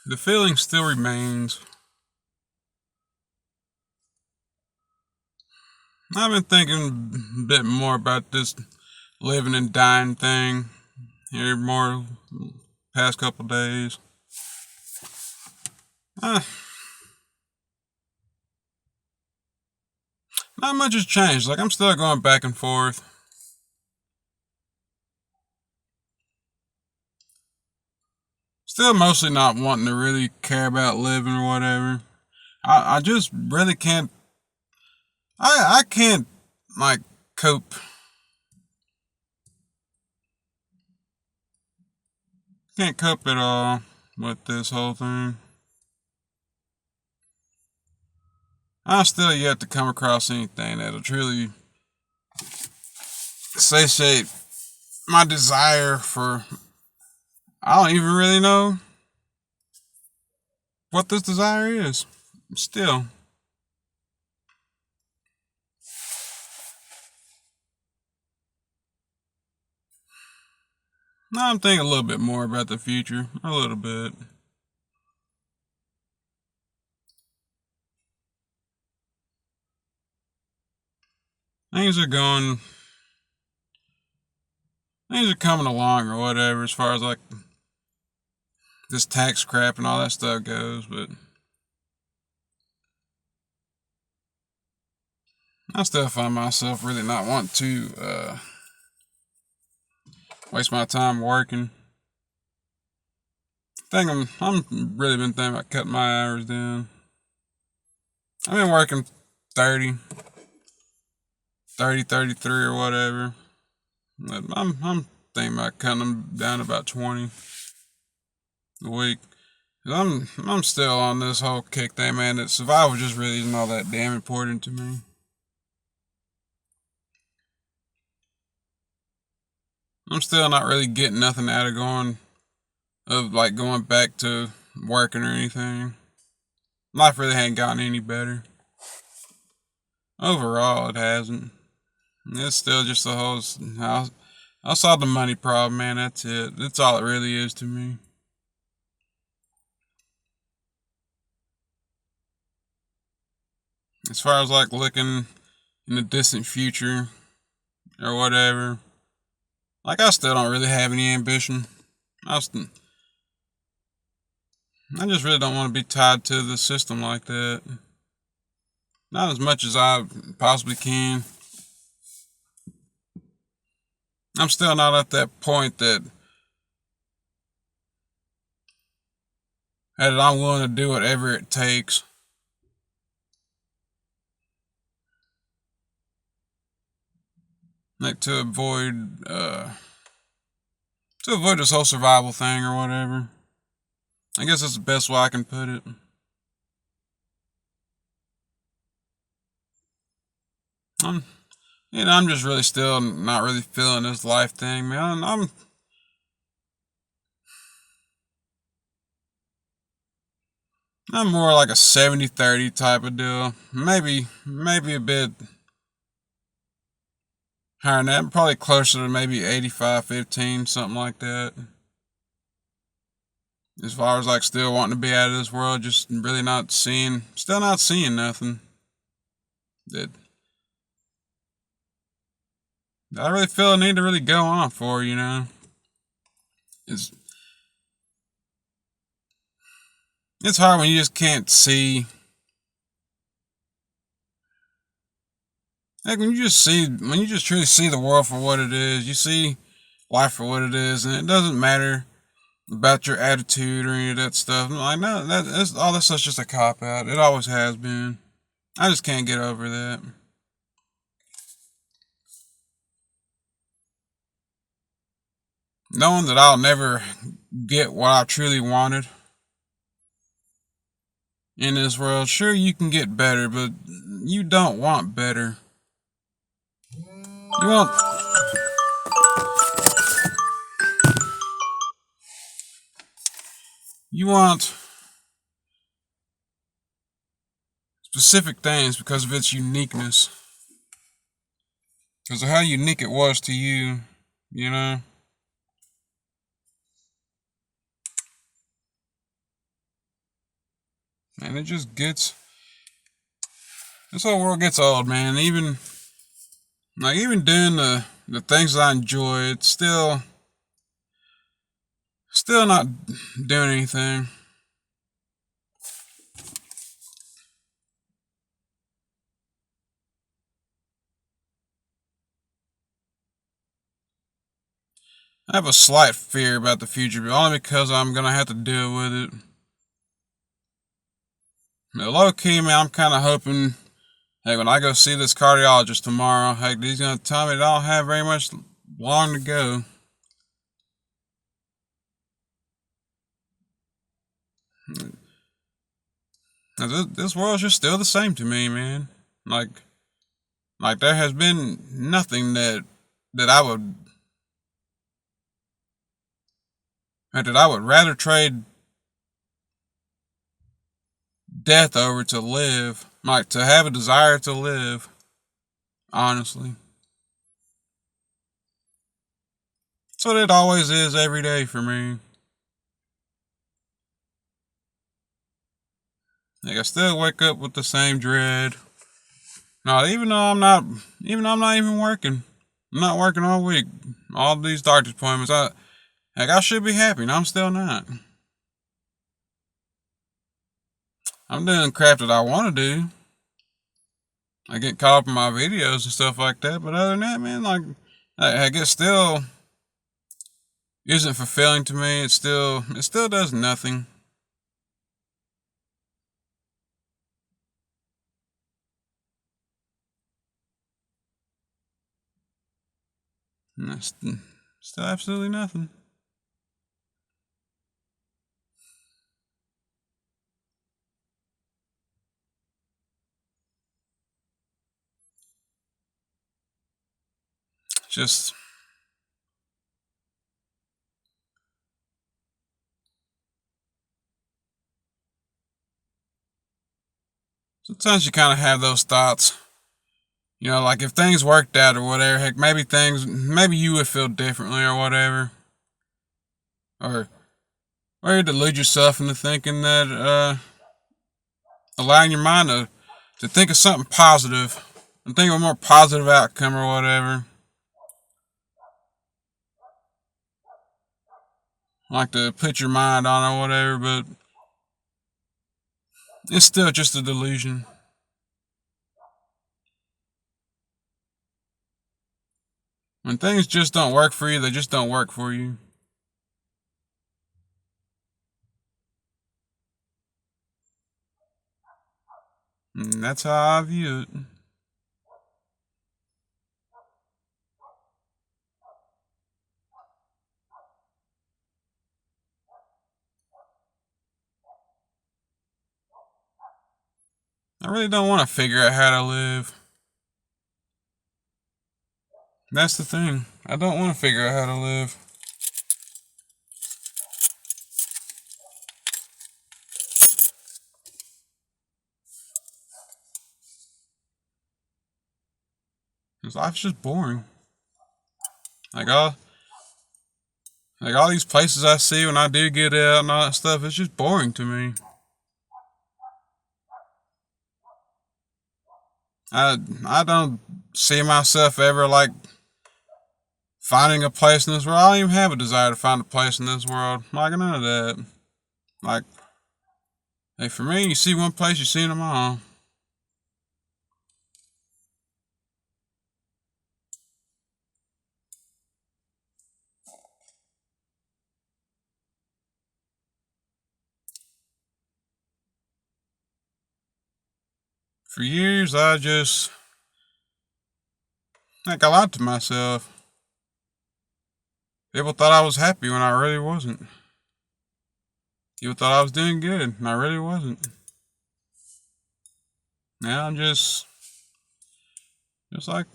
The feeling still remains. I've been thinking a bit more about this living and dying thing here more past couple days. Uh, Not much has changed. Like, I'm still going back and forth. Still mostly not wanting to really care about living or whatever. I just really can't. I can't, like, cope. Can't cope at all with this whole thing. I still yet to come across anything that'll truly satiate my desire for. I don't even really know what this desire is. Still. Now I'm thinking a little bit more about the future. A little bit. Things are going. Things are coming along or whatever as far as like this tax crap and all that stuff goes, but I still find myself really not wanting to waste my time working. I'm really been thinking about cutting my hours down. I've been working 30, 33 or whatever. But I'm thinking about cutting them down to about 20 a week. I'm still on this whole kick thing, man. That survival just really isn't all that damn important to me. I'm still not really getting nothing out of going back to working or anything. Life really ain't gotten any better. Overall, it hasn't. It's still just the whole house. I saw the money problem, man. That's it. That's all it really is to me. As far as like looking in the distant future or whatever, like I still don't really have any ambition. I just really don't want to be tied to the system like that. Not as much as I possibly can. I'm still not at that point that I'm willing to do whatever it takes. Like to avoid this whole survival thing or whatever. I guess that's the best way I can put it. I'm, I'm just really still not really feeling this life thing, man. I'm more like a 70-30 type of deal. Maybe a bit higher than that. Probably closer to maybe 85-15, something like that. As far as like still wanting to be out of this world, just really still not seeing nothing that I really feel a need to really go on for. It's it's hard when you just can't see. Like when you just truly see the world for what it is, you see life for what it is, and it doesn't matter about your attitude or any of that stuff. I'm like, no, that's all that stuff's just a cop out. It always has been. I just can't get over that. Knowing that I'll never get what I truly wanted in this world. Sure, you can get better, but you don't want better. You want you want specific things because of its uniqueness. Because of how unique it was to you, you know? And it just gets, this whole world gets old, man. Even doing the things that I enjoy, it's still not doing anything. I have a slight fear about the future, but only because I'm gonna have to deal with it. Now, low key, man, I'm kind of hoping, hey, when I go see this cardiologist tomorrow, heck, he's gonna tell me that I don't have very much long to go. This world's just still the same to me, man. Like, there has been nothing that I would rather trade death over to live, like to have a desire to live. Honestly, that's what it always is every day for me. Like I still wake up with the same dread. No, even though I'm not even working. I'm not working all week. All these doctor's appointments. I should be happy, and I'm still not. I'm doing crap that I want to do. I get caught up in my videos and stuff like that, but other than that, man, like, I guess still isn't fulfilling to me. It still does nothing. Still absolutely nothing. Just sometimes you kind of have those thoughts. You know, like if things worked out or whatever, heck, maybe you would feel differently or whatever. Or you delude yourself into thinking that, allowing your mind to think of something positive and think of a more positive outcome or whatever. Like to put your mind on or whatever, but it's still just a delusion. When things just don't work for you, they just don't work for you. And that's how I view it. I really don't want to figure out how to live. That's the thing. I don't want to figure out how to live. Because life's just boring. Like all, these places I see when I do get out and all that stuff, it's just boring to me. I don't see myself ever like finding a place in this world. I don't even have a desire to find a place in this world. Like none of that. Like, hey, for me, you see one place, you see them all. For years, I lied to myself. People thought I was happy when I really wasn't. People thought I was doing good, and I really wasn't. Now I'm just like,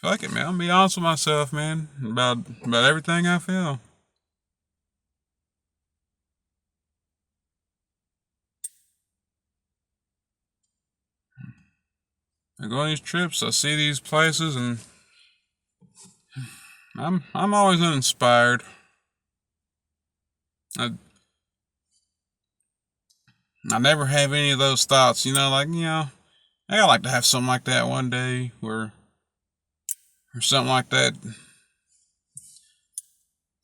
fuck it, man. I'm be honest with myself, man, about everything I feel. I go on these trips, I see these places, and I'm always uninspired. I never have any of those thoughts, like, I'd like to have something like that one day, or something like that.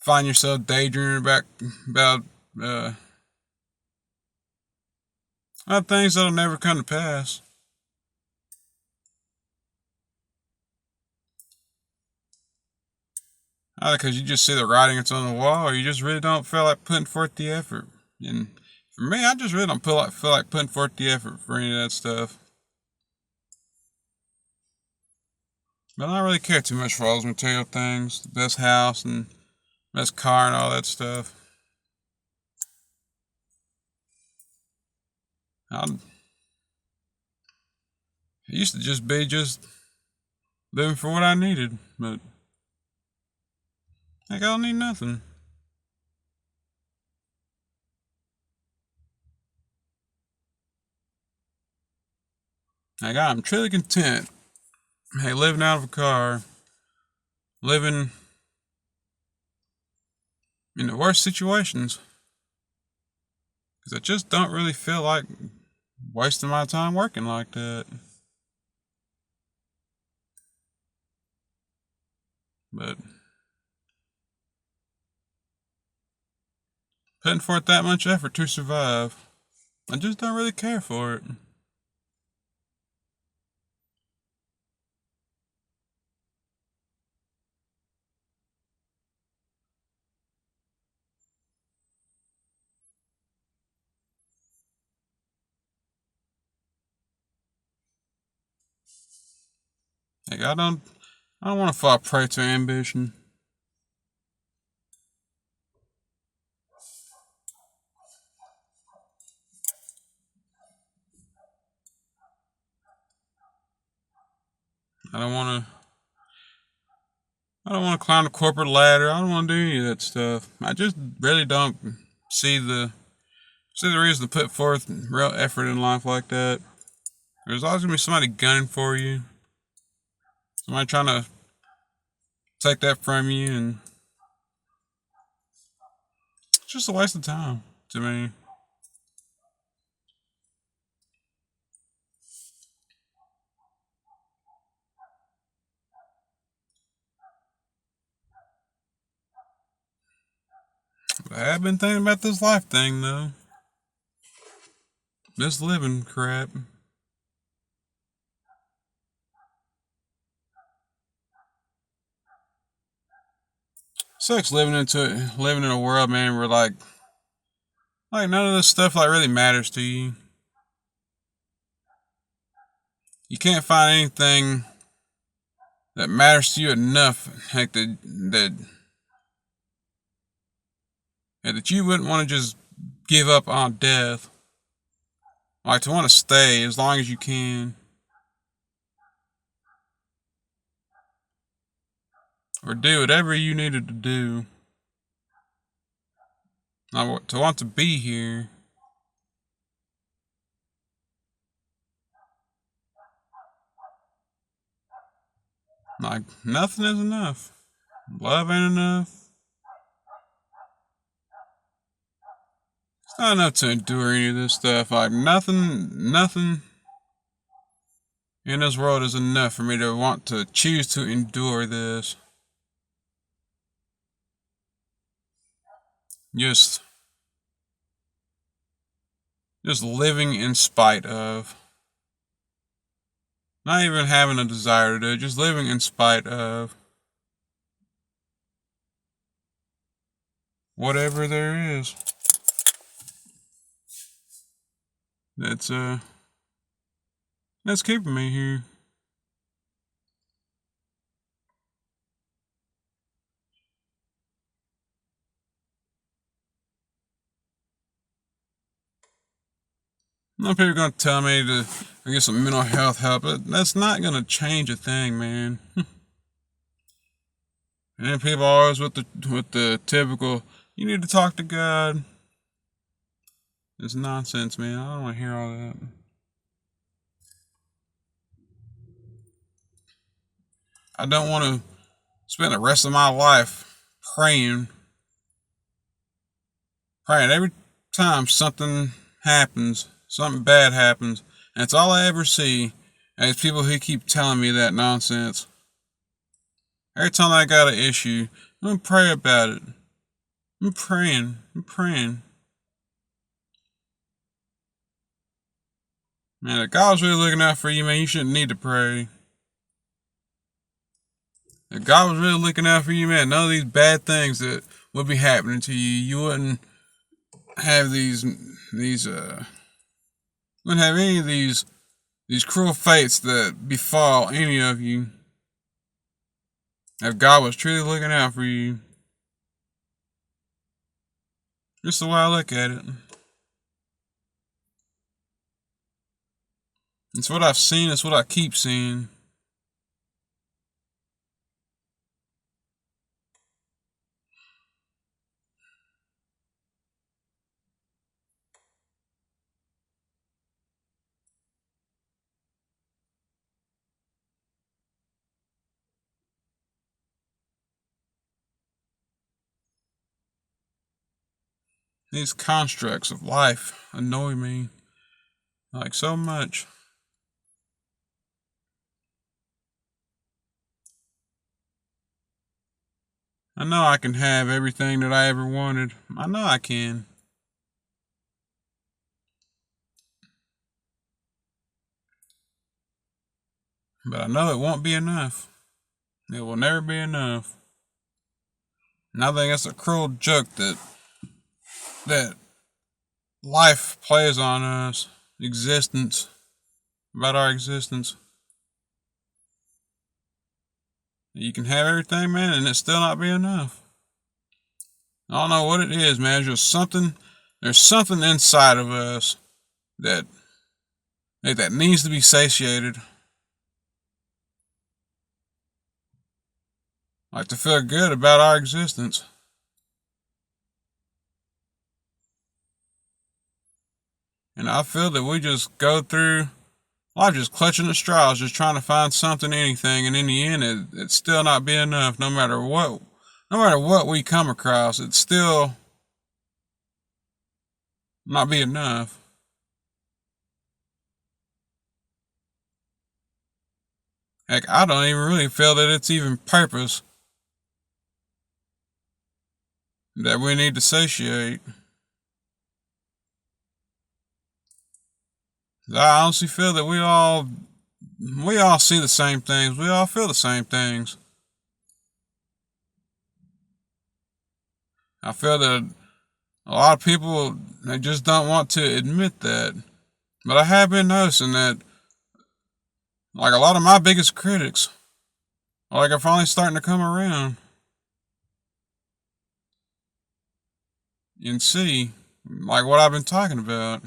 Find yourself daydreaming about things that'll never come to pass. Either because you just see the writing that's on the wall, or you just really don't feel like putting forth the effort. And for me, I just really don't feel like putting forth the effort for any of that stuff. But I don't really care too much for all those material things, the best house and best car and all that stuff. It used to just be living for what I needed, but I don't need nothing. I'm truly content. Hey, living out of a car, living in the worst situations, because I just don't really feel like wasting my time working like that. But putting forth that much effort to survive, I just don't really care for it. I don't want to fall prey to ambition. I don't want to. I don't want to climb the corporate ladder. I don't want to do any of that stuff. I just really don't see the reason to put forth real effort in life like that. There's always gonna be somebody gunning for you, somebody trying to take that from you, and it's just a waste of time to me. But I have been thinking about this life thing though. This living crap. Sucks living in a world, man, where none of this stuff really matters to you. You can't find anything that matters to you enough, heck, that you wouldn't want to just give up on death. Like, to want to stay as long as you can. Or do whatever you needed to do. Not to want to be here. Like, nothing is enough. Love ain't enough. It's not enough to endure any of this stuff. Like, nothing in this world is enough for me to want to choose to endure this. Just living in spite of. Not even having a desire to do it, just living in spite of whatever there is. That's keeping me here. No people are gonna tell me to get some mental health help, but that's not gonna change a thing, man. And people always with the typical, you need to talk to God. It's nonsense, man. I don't want to hear all that. I don't want to spend the rest of my life praying every time something happens, something bad happens, and it's all I ever see is people who keep telling me that nonsense. Every time I got an issue, I'm gonna pray about it. I'm praying. I'm praying. Man, if God was really looking out for you, man, you shouldn't need to pray. If God was really looking out for you, man, none of these bad things that would be happening to you, you wouldn't have wouldn't have any of these cruel fates that befall any of you. If God was truly looking out for you. Just the way I look at it. It's what I've seen, it's what I keep seeing. These constructs of life annoy me like so much. I know I can have everything that I ever wanted. I know I can. But I know it won't be enough. It will never be enough. And I think that's a cruel joke that life plays on us. Existence. About our existence. You can have everything, man, and it still not be enough. I don't know what it is, man. There's something inside of us that that needs to be satiated. Like to feel good about our existence. And I feel that we just go through life just clutching at straws, just trying to find something, anything, and in the end, it's still not be enough. No matter what we come across, it's still not be enough. Heck, I don't even really feel that it's even purpose that we need to satiate. I honestly feel that we all see the same things. We all feel the same things. I feel that a lot of people they just don't want to admit that. But I have been noticing that like a lot of my biggest critics are finally starting to come around and see like what I've been talking about.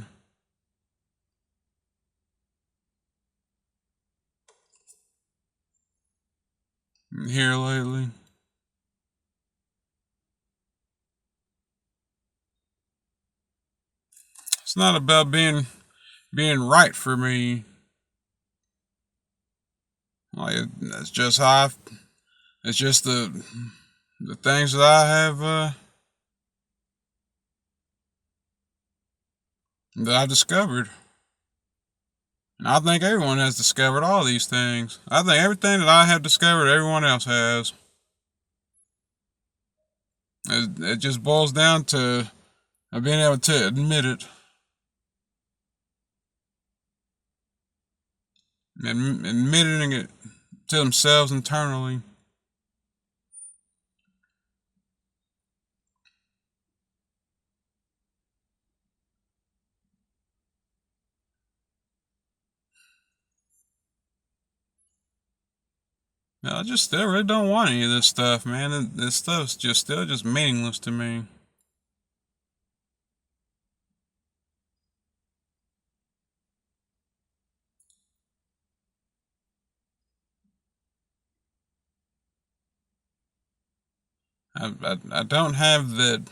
Here lately. It's not about being right for me. Like that's just it's just the things that I have that I've discovered. And I think everyone has discovered all these things. I think everything that I have discovered, everyone else has. It just boils down to being able to admit it. And admitting it to themselves internally. I just still really don't want any of this stuff, man. This stuff's just still just meaningless to me. I don't have that.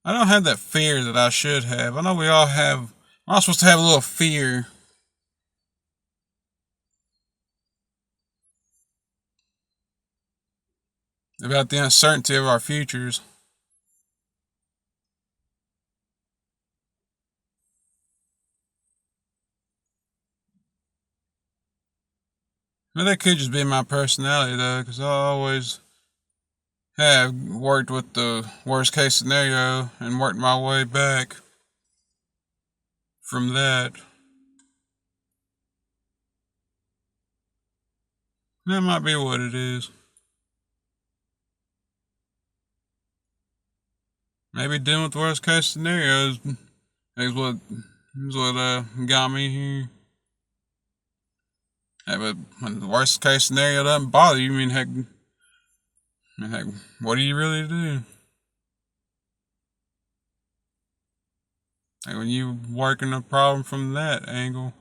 I don't have that fear that I should have. I know we all have. We're all supposed to have a little fear about the uncertainty of our futures. But that could just be my personality though, because I always have worked with the worst case scenario and worked my way back from that. That might be what it is. Maybe dealing with worst case scenarios is what got me here. Yeah, but when the worst case scenario doesn't bother you, heck, what do you really do? Like when you working a problem from that angle.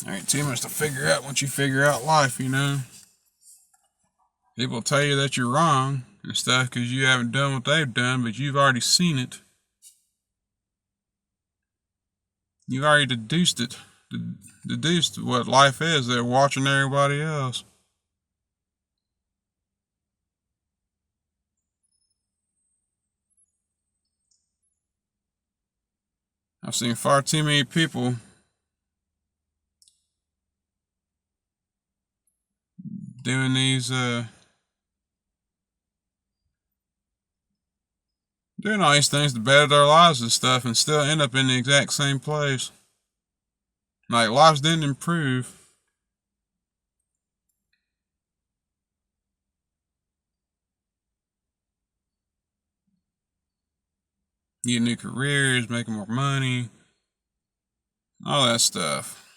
There ain't too much to figure out once you figure out life, you know. People tell you that you're wrong and stuff because you haven't done what they've done, but you've already seen it. You've already deduced it. Deduced what life is. They're watching everybody else. I've seen far too many people doing doing all these things to better their lives and stuff and still end up in the exact same place. Like, lives didn't improve. Get new careers, making more money, all that stuff.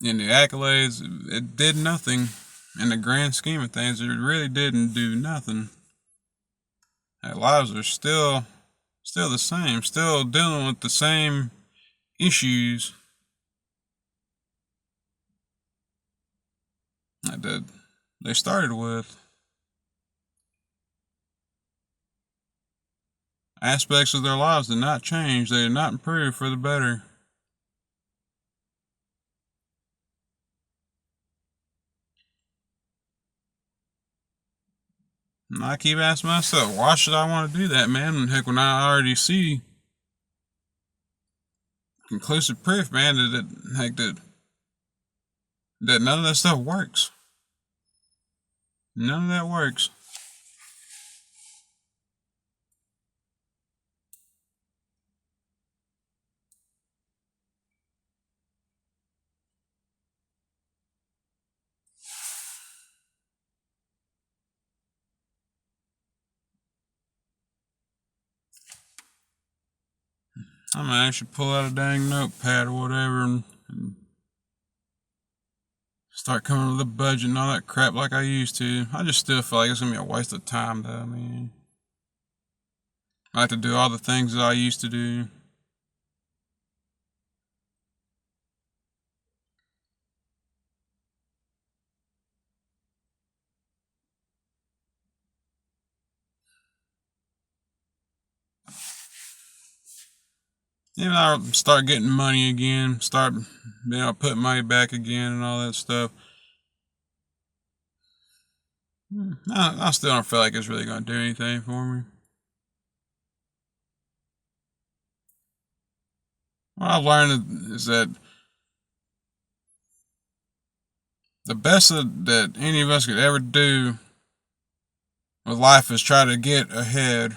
And the accolades, it did nothing in the grand scheme of things. It really didn't do nothing. Our lives are still the same, still dealing with the same issues that they started with. Aspects of their lives did not change. They did not improve for the better. And I keep asking myself, why should I want to do that, man? And heck, when I already see conclusive proof, man, that none of that stuff works. None of that works. I'm gonna actually pull out a dang notepad or whatever and start coming up with a budget and all that crap like I used to. I just still feel like it's gonna be a waste of time though, man. I like to do all the things that I used to do. Even I start getting money again, start being able to put money back again and all that stuff. I still don't feel like it's really gonna do anything for me. What I've learned is that the best that any of us could ever do with life is try to get ahead.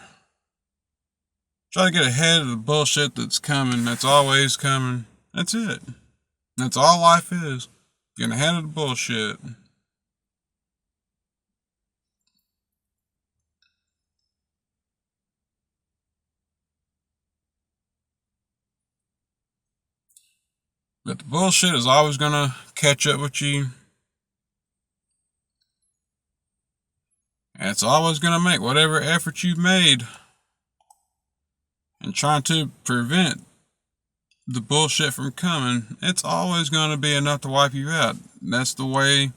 Try to get ahead of the bullshit that's coming, that's always coming. That's it. That's all life is. Getting ahead of the bullshit. But the bullshit is always gonna catch up with you. And it's always gonna make whatever effort you've made and trying to prevent the bullshit from coming, it's always gonna be enough to wipe you out. That's the way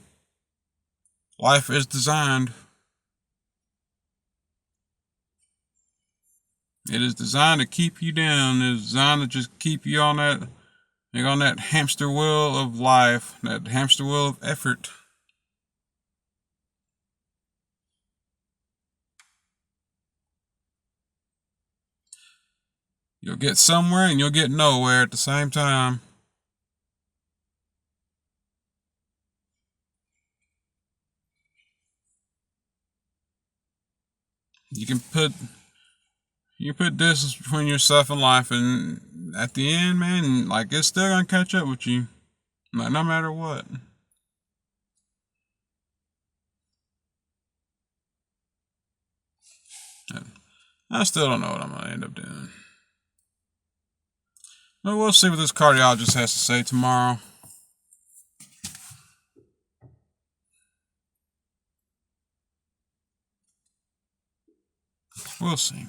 life is designed. It is designed to keep you down. It is designed to just keep you on that hamster wheel of life, that hamster wheel of effort. You'll get somewhere and you'll get nowhere at the same time. You can put distance between yourself and life, and at the end, man, like it's still gonna catch up with you, like no matter what. I still don't know what I'm gonna end up doing. But we'll see what this cardiologist has to say tomorrow. We'll see.